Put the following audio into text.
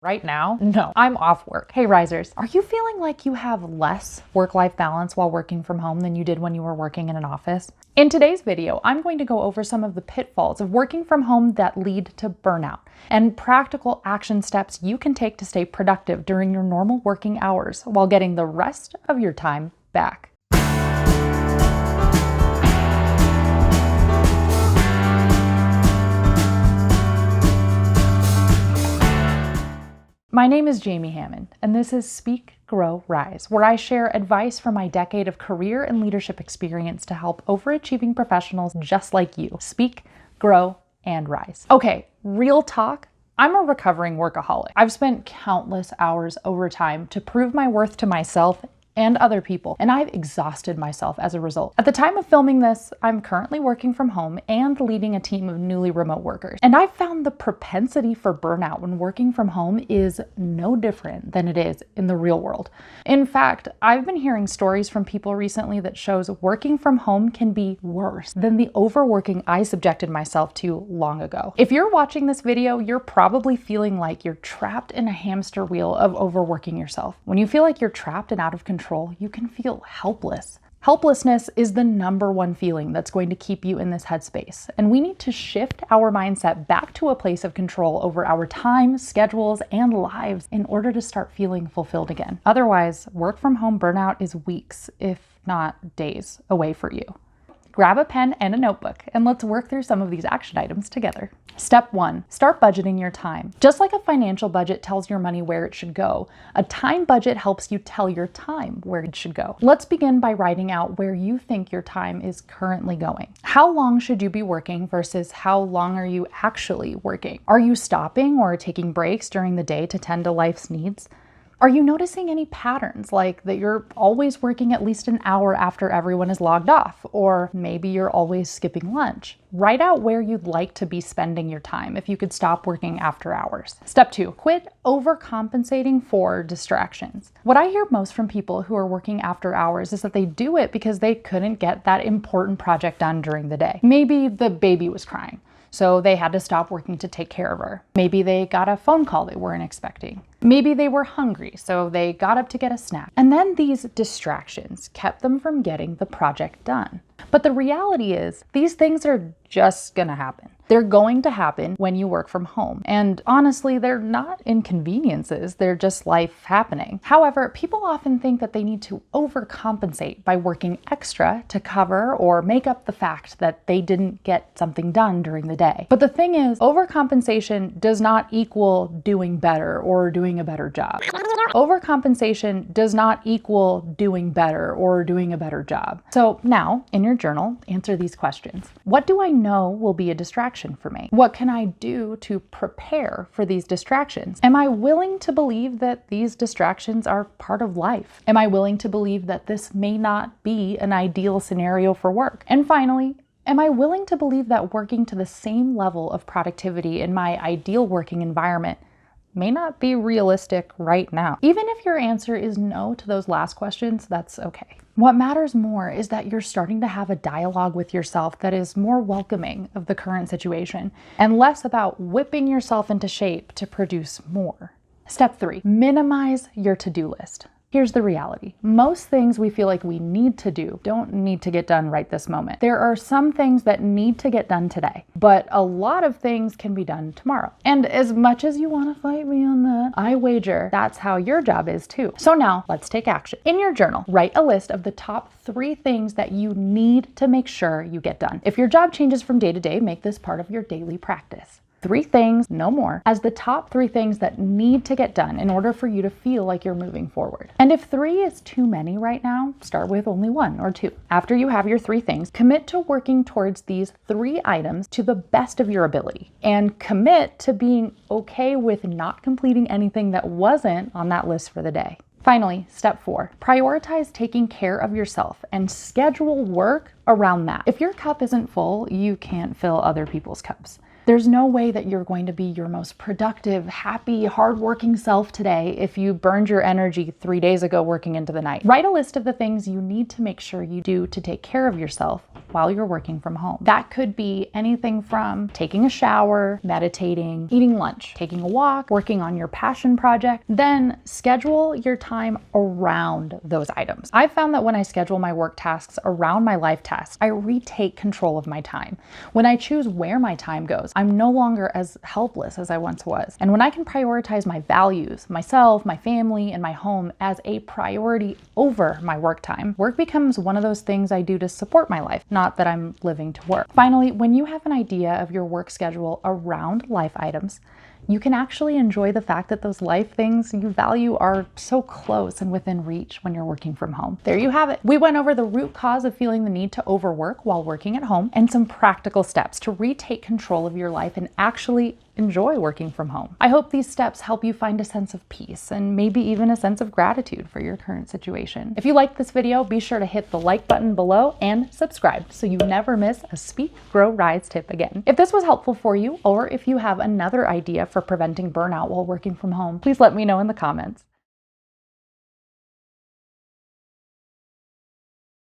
Right now, no, I'm off work. Hey risers, are you feeling like you have less work-life balance while working from home than you did when you were working in an office? In today's video, I'm going to go over some of the pitfalls of working from home that lead to burnout and practical action steps you can take to stay productive during your normal working hours while getting the rest of your time back. My name is Jamie Hammond, and this is Speak, Grow, Rise, where I share advice from my decade of career and leadership experience to help overachieving professionals just like you speak, grow, and rise. Okay, real talk. I'm a recovering workaholic. I've spent countless hours overtime to prove my worth to myself and other people, and I've exhausted myself as a result. At the time of filming this, I'm currently working from home and leading a team of newly remote workers. And I've found the propensity for burnout when working from home is no different than it is in the real world. In fact, I've been hearing stories from people recently that shows working from home can be worse than the overworking I subjected myself to long ago. If you're watching this video, you're probably feeling like you're trapped in a hamster wheel of overworking yourself. When you feel like you're trapped and out of control, you can feel helpless. Helplessness is the number one feeling that's going to keep you in this headspace. And we need to shift our mindset back to a place of control over our time, schedules, and lives in order to start feeling fulfilled again. Otherwise, work from home burnout is weeks, if not days, away for you. Grab a pen and a notebook, and let's work through some of these action items together. Step 1, start budgeting your time. Just like a financial budget tells your money where it should go, a time budget helps you tell your time where it should go. Let's begin by writing out where you think your time is currently going. How long should you be working versus how long are you actually working? Are you stopping or taking breaks during the day to tend to life's needs? Are you noticing any patterns, like that you're always working at least an hour after everyone is logged off, or maybe you're always skipping lunch? Write out where you'd like to be spending your time if you could stop working after hours. Step 2, quit overcompensating for distractions. What I hear most from people who are working after hours is that they do it because they couldn't get that important project done during the day. Maybe the baby was crying, so they had to stop working to take care of her. Maybe they got a phone call they weren't expecting. Maybe they were hungry, so they got up to get a snack. And then these distractions kept them from getting the project done. But the reality is, these things are just gonna happen. They're going to happen when you work from home. And honestly, they're not inconveniences, they're just life happening. However, people often think that they need to overcompensate by working extra to cover or make up the fact that they didn't get something done during the day. But the thing is, overcompensation does not equal doing better or doing a better job. Overcompensation does not equal doing better or doing a better job. So now, in your journal, answer these questions. What do I know will be a distraction for me? What can I do to prepare for these distractions? Am I willing to believe that these distractions are part of life? Am I willing to believe that this may not be an ideal scenario for work? And finally, am I willing to believe that working to the same level of productivity in my ideal working environment may not be realistic right now? Even if your answer is no to those last questions, that's okay. What matters more is that you're starting to have a dialogue with yourself that is more welcoming of the current situation and less about whipping yourself into shape to produce more. Step 3, minimize your to-do list. Here's the reality. Most things we feel like we need to do don't need to get done right this moment. There are some things that need to get done today, but a lot of things can be done tomorrow. And as much as you want to fight me on that, I wager that's how your job is too. So now let's take action. In your journal, write a list of the top 3 things that you need to make sure you get done. If your job changes from day to day, make this part of your daily practice. 3 things, no more, as the top 3 things that need to get done in order for you to feel like you're moving forward. And if 3 is too many right now, start with only 1 or 2. After you have your 3 things, commit to working towards these 3 items to the best of your ability, and commit to being okay with not completing anything that wasn't on that list for the day. Finally, step 4, prioritize taking care of yourself and schedule work around that. If your cup isn't full, you can't fill other people's cups. There's no way that you're going to be your most productive, happy, hardworking self today if you burned your energy 3 days ago working into the night. Write a list of the things you need to make sure you do to take care of yourself while you're working from home. That could be anything from taking a shower, meditating, eating lunch, taking a walk, working on your passion project. Then schedule your time around those items. I've found that when I schedule my work tasks around my life tasks, I retake control of my time. When I choose where my time goes, I'm no longer as helpless as I once was. And when I can prioritize my values, myself, my family, and my home as a priority over my work time, work becomes one of those things I do to support my life, not that I'm living to work. Finally, when you have an idea of your work schedule around life items, you can actually enjoy the fact that those life things you value are so close and within reach when you're working from home. There you have it. We went over the root cause of feeling the need to overwork while working at home and some practical steps to retake control of your life and actually enjoy working from home. I hope these steps help you find a sense of peace and maybe even a sense of gratitude for your current situation. If you liked this video, be sure to hit the like button below and subscribe so you never miss a Speak, Grow, Rise tip again. If this was helpful for you, or if you have another idea for preventing burnout while working from home, please let me know in the comments.